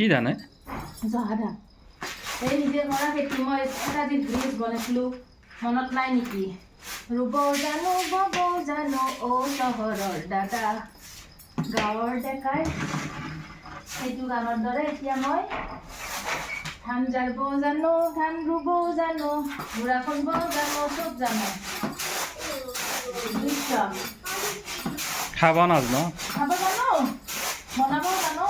কি ধানে জহা ধান এই নিজে কৰা খেতি মই এটা দিন ব্ৰিজ বনাইছিলোঁ মনত নাই নেকি ৰুব জানো বব জানো অ চহৰৰ দাদা গাঁৱৰ ডেকাই সেইটো গানৰ দৰে এতিয়া মই ধান জাৰিব জানো ধান ৰুব জানো বুঢ়া কৰিব জানো চব জানো বুজিছা খাব নাজানো খাব জানো বনাব জানো